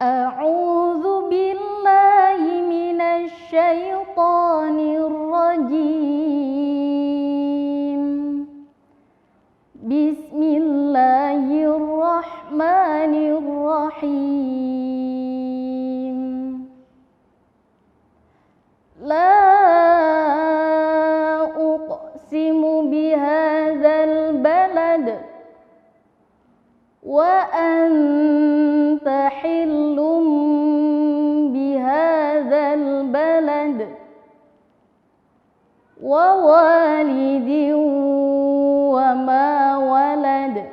A'udzu billahi minasy syaithanir rajim. Bismillahirrahmanirrahim. La uqsimu bihadzal balad wa anta hillum bihadzal balad wa walidin wa ma walad.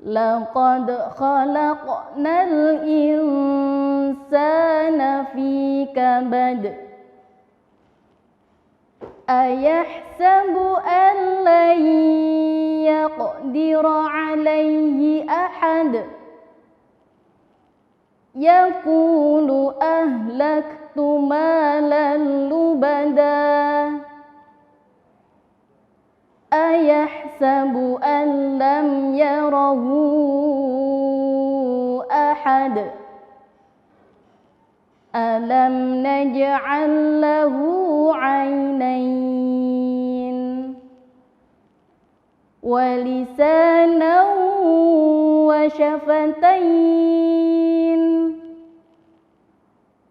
Laqad khalaqnal insana fi kabad. Ayahsabu an lan yaqdira alayhi ahad. Yaqulu ahlaktu malan lubada. Ayahsabu an lam yarahu ahad. Alam naj'al lahu 'aynayn wa lisanan wa shafatayn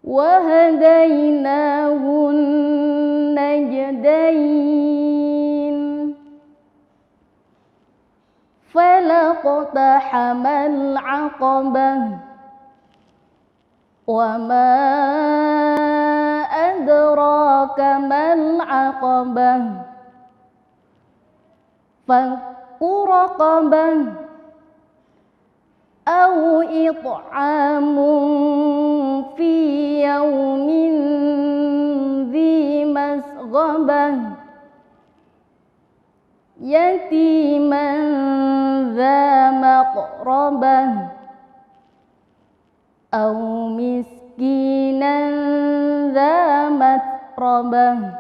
wa hadaynahu najdayn. Falaqtahamal 'aqabah wa ma adraka mal 'aqabah. Fakku raqabah aw it'amun fi yawmin dhi masghabah yatiman dha maqrabah aw miskinan dha matrabah.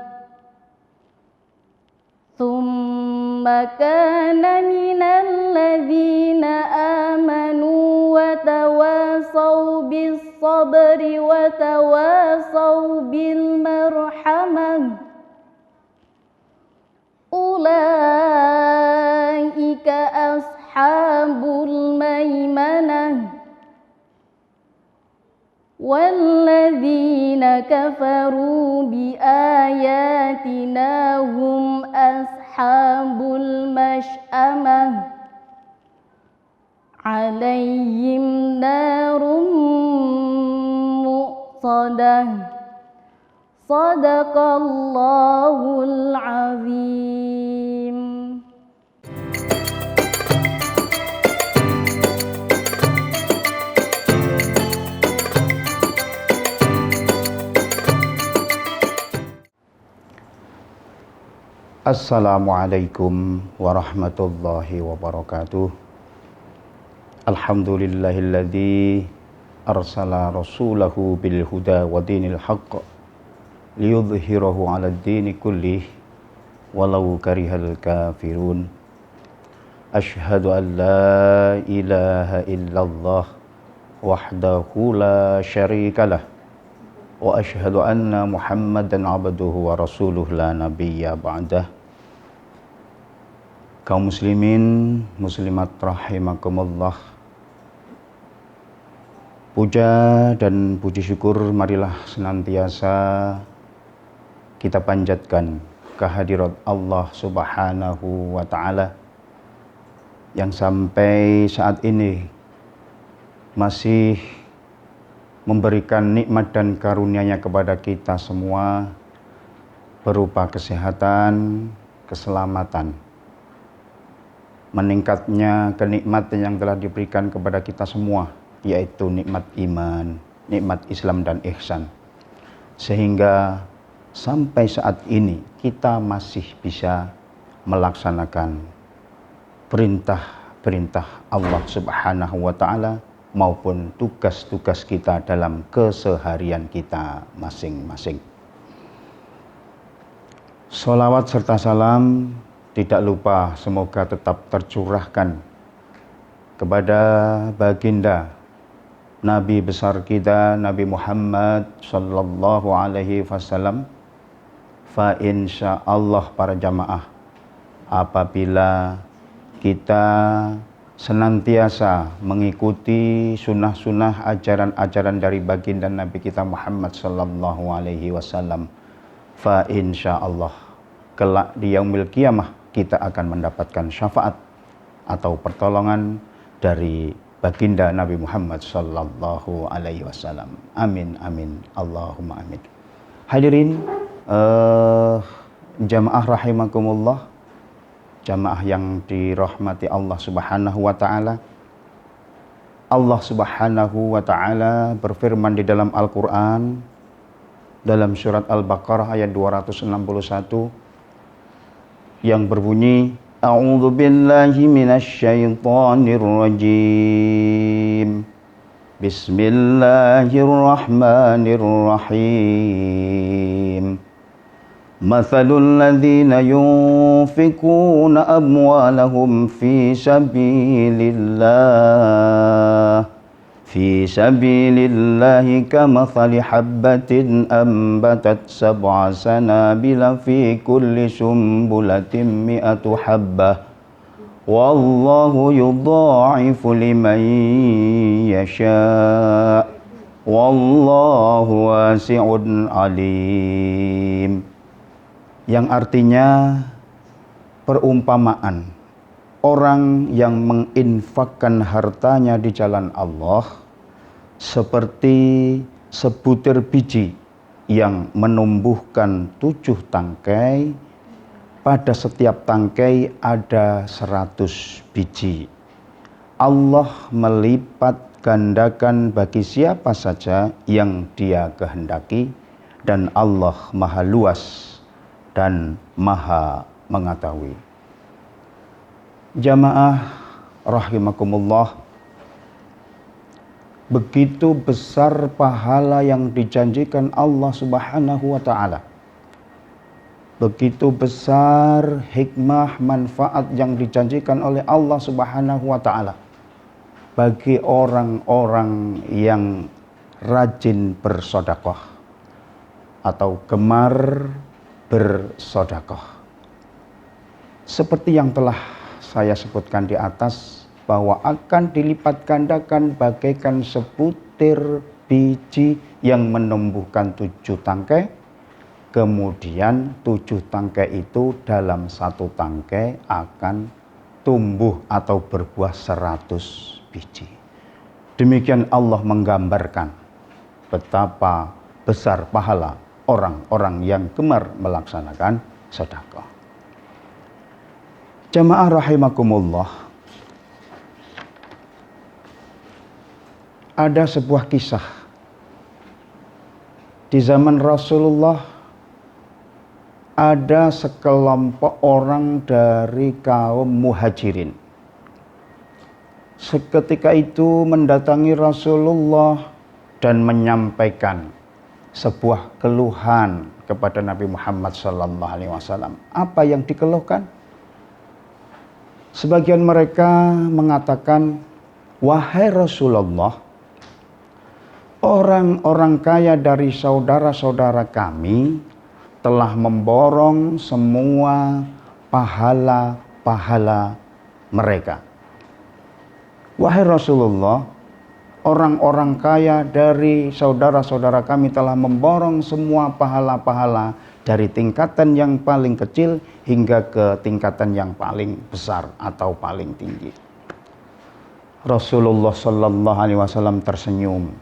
Thumma kana minal ladzina amanu wa tawasaw bis sabri wa tawasaw bil marhamah. Ulaika ashabul maimanah. Walladzina kafaru bi ayatina hum ashabul mash'amah. Alaihim narum muqsadah. Sadaqallahul azim. Assalamualaikum warahmatullahi wabarakatuh. Alhamdulillahilladzi arsala rasulahu bil huda wa dinil haqq liyudhhirahu 'alad dini kullih walau karihal kafirun. Asyhadu an la ilaha illallah wahdahu la syarikalah wa asyhadu anna Muhammadan abduhu wa rasuluh la nabiyya ba'dah. Kaum muslimin muslimat rahimakumullah, puja dan puji syukur marilah senantiasa kita panjatkan kehadirat Allah Subhanahu wa ta'ala yang sampai saat ini masih memberikan nikmat dan karunia-Nya kepada kita semua berupa kesehatan, keselamatan, meningkatnya kenikmatan yang telah diberikan kepada kita semua, yaitu nikmat iman, nikmat Islam dan ihsan, sehingga sampai saat ini kita masih bisa melaksanakan perintah-perintah Allah Subhanahu wa ta'ala maupun tugas-tugas kita dalam keseharian kita masing-masing. Sholawat serta salam tidak lupa semoga tetap tercurahkan kepada baginda Nabi besar kita Nabi Muhammad sallallahu alaihi wasallam. Fa insyaallah para jamaah, apabila kita senantiasa mengikuti sunnah-sunnah ajaran-ajaran dari baginda Nabi kita Muhammad sallallahu alaihi wasallam, fa insyaallah kelak di yaumil qiyamah kita akan mendapatkan syafaat atau pertolongan dari baginda Nabi Muhammad sallallahu alaihi wasallam. Amin amin Allahumma amin. Hadirin jamaah rahimakumullah, jamaah yang dirahmati Allah Subhanahu wa taala. Allah Subhanahu wa taala berfirman di dalam Al-Qur'an dalam surat Al-Baqarah ayat 261 yang berbunyi, A'udzu billahi minasyaitonir rajim. Bismillahirrahmanirrahim. Mathalul ladzina yunfikuna amwalahum fi sabilillahi kamathali habbatin ambatat sab'a sanabila fi kulli sumbulatin mi'atu habbah wallahu yudha'ifu liman yasha' wallahu wasi'un alim. Yang artinya perumpamaan orang yang menginfakkan hartanya di jalan Allah seperti sebutir biji yang menumbuhkan 7 tangkai, pada setiap tangkai ada 100 biji. Allah melipat gandakan bagi siapa saja yang Dia kehendaki, dan Allah Maha Luas dan Maha mengetahui. Jamaah rahimakumullah, begitu besar pahala yang dijanjikan Allah Subhanahu wa taala. Begitu besar hikmah manfaat yang dijanjikan oleh Allah Subhanahu wa taala bagi orang-orang yang rajin bersedekah atau gemar bersedekah. Seperti yang telah saya sebutkan di atas, bahwa akan dilipat gandakan bagaikan sebutir biji yang menumbuhkan 7 tangkai. Kemudian 7 tangkai itu dalam 1 tangkai akan tumbuh atau berbuah 100 biji. Demikian Allah menggambarkan betapa besar pahala orang-orang yang gemar melaksanakan sedekah. Jamaah rahimakumullah, ada sebuah kisah di zaman Rasulullah. Ada sekelompok orang dari kaum Muhajirin seketika itu mendatangi Rasulullah dan menyampaikan sebuah keluhan kepada Nabi Muhammad SAW. Apa yang dikeluhkan? Sebagian mereka mengatakan, wahai Rasulullah, orang-orang kaya dari saudara-saudara kami telah memborong semua pahala-pahala mereka. Wahai Rasulullah, orang-orang kaya dari saudara-saudara kami telah memborong semua pahala-pahala dari tingkatan yang paling kecil hingga ke tingkatan yang paling besar atau paling tinggi. Rasulullah sallallahu alaihi wasallam tersenyum.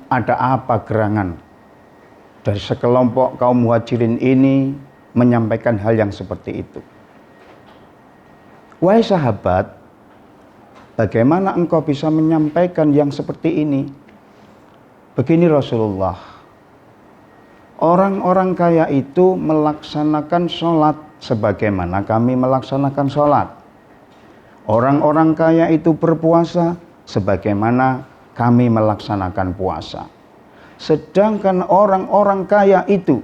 Ada apa gerangan dari sekelompok kaum Muhajirin ini menyampaikan hal yang seperti itu? Wahai sahabat, bagaimana engkau bisa menyampaikan yang seperti ini? Begini Rasulullah, orang-orang kaya itu melaksanakan sholat sebagaimana kami melaksanakan sholat. Orang-orang kaya itu berpuasa sebagaimana kami melaksanakan puasa. Sedangkan orang-orang kaya itu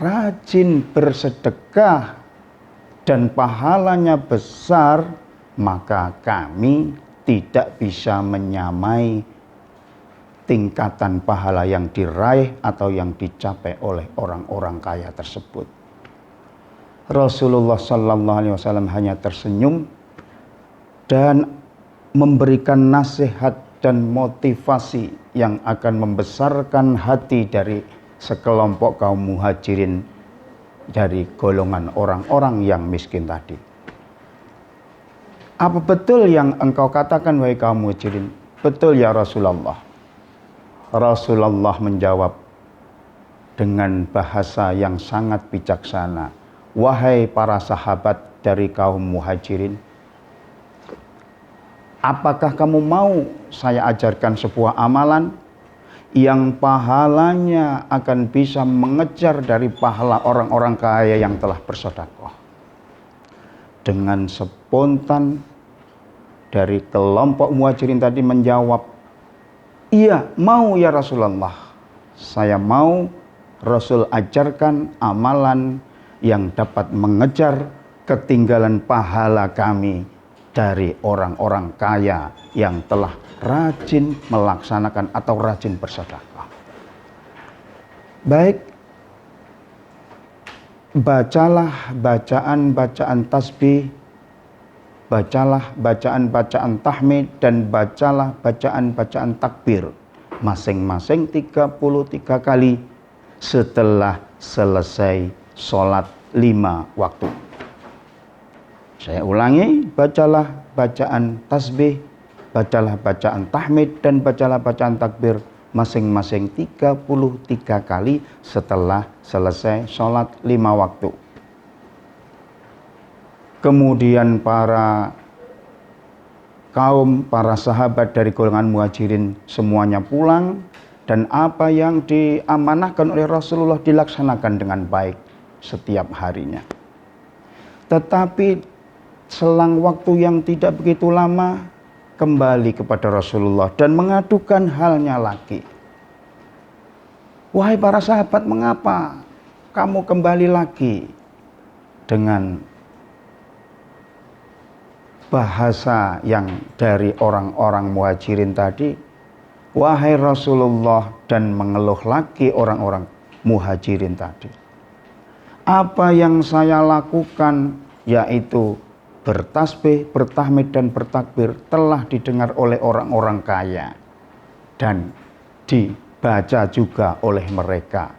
rajin bersedekah dan pahalanya besar, maka kami tidak bisa menyamai tingkatan pahala yang diraih atau yang dicapai oleh orang-orang kaya tersebut. Rasulullah Sallallahu Alaihi Wasallam hanya tersenyum dan memberikan nasihat dan motivasi yang akan membesarkan hati dari sekelompok kaum muhajirin dari golongan orang-orang yang miskin tadi. Apa betul yang engkau katakan wahai kaum muhajirin? Betul ya Rasulullah. Rasulullah menjawab dengan bahasa yang sangat bijaksana. Wahai para sahabat dari kaum muhajirin, apakah kamu mau saya ajarkan sebuah amalan yang pahalanya akan bisa mengejar dari pahala orang-orang kaya yang telah bersedekah? Dengan spontan dari kelompok muhajirin tadi menjawab, iya mau ya Rasulullah, saya mau Rasul ajarkan amalan yang dapat mengejar ketinggalan pahala kami dari orang-orang kaya yang telah rajin melaksanakan atau rajin bersedekah. Baik, bacalah bacaan-bacaan tasbih, bacalah bacaan-bacaan tahmid, dan bacalah bacaan-bacaan takbir masing-masing 33 kali setelah selesai sholat 5 waktu. Saya ulangi, bacalah bacaan tasbih, bacalah bacaan tahmid, dan bacalah bacaan takbir masing-masing 33 kali setelah selesai sholat 5 waktu. Kemudian para sahabat dari golongan muhajirin semuanya pulang, dan apa yang diamanahkan oleh Rasulullah dilaksanakan dengan baik setiap harinya. Tetapi selang waktu yang tidak begitu lama, kembali kepada Rasulullah dan mengadukan halnya lagi. Wahai para sahabat, mengapa kamu kembali lagi? Dengan bahasa yang dari orang-orang muhajirin tadi, wahai Rasulullah, dan mengeluh lagi orang-orang muhajirin tadi. Apa yang saya lakukan, yaitu bertasbih, bertahmid, dan bertakbir, telah didengar oleh orang-orang kaya dan dibaca juga oleh mereka,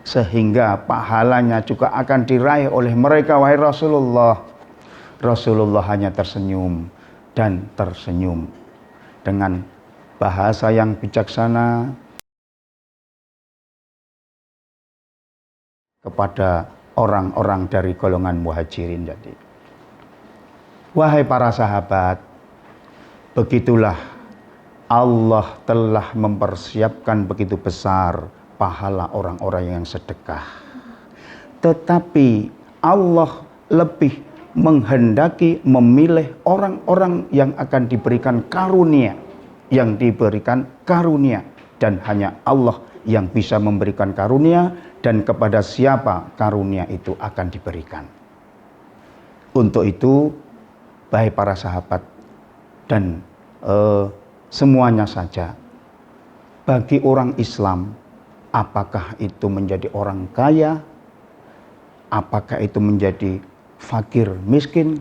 sehingga pahalanya juga akan diraih oleh mereka, wahai Rasulullah. Rasulullah hanya tersenyum dan tersenyum dengan bahasa yang bijaksana kepada orang-orang dari golongan muhajirin. Jadi, wahai para sahabat, begitulah Allah telah mempersiapkan begitu besar pahala orang-orang yang sedekah. Tetapi Allah lebih menghendaki memilih orang-orang yang akan diberikan karunia, dan hanya Allah yang bisa memberikan karunia, dan kepada siapa karunia itu akan diberikan. Untuk itu, baik para sahabat dan semuanya saja, bagi orang Islam, apakah itu menjadi orang kaya, apakah itu menjadi fakir miskin,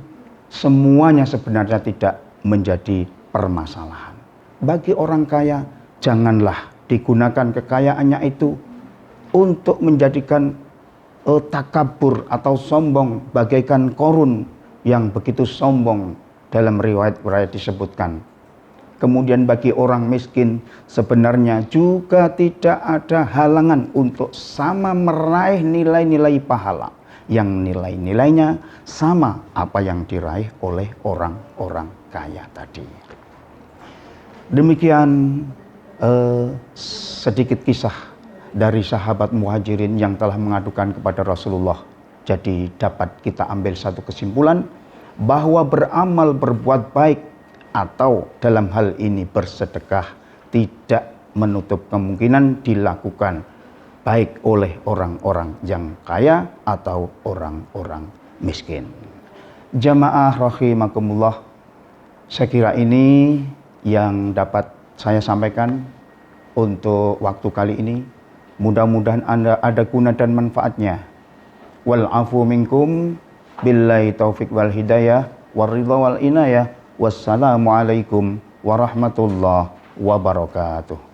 semuanya sebenarnya tidak menjadi permasalahan. Bagi orang kaya, janganlah digunakan kekayaannya itu untuk menjadikan takabur atau sombong, bagaikan Korun yang begitu sombong dalam riwayat-riwayat disebutkan. Kemudian bagi orang miskin sebenarnya juga tidak ada halangan untuk sama meraih nilai-nilai pahala yang nilai-nilainya sama apa yang diraih oleh orang-orang kaya tadi. Demikian sedikit kisah dari sahabat muhajirin yang telah mengadukan kepada Rasulullah. Jadi dapat kita ambil satu kesimpulan bahwa beramal berbuat baik atau dalam hal ini bersedekah tidak menutup kemungkinan dilakukan baik oleh orang-orang yang kaya atau orang-orang miskin. Jamaah rahimakumullah, saya kira ini yang dapat saya sampaikan. untuk waktu kali ini. Mudah-mudahan Anda ada guna dan manfaatnya. Wal afu minkum billahi taufiq wal hidayah waridha wal inayah. Wassalamualaikum warahmatullahi wabarakatuh.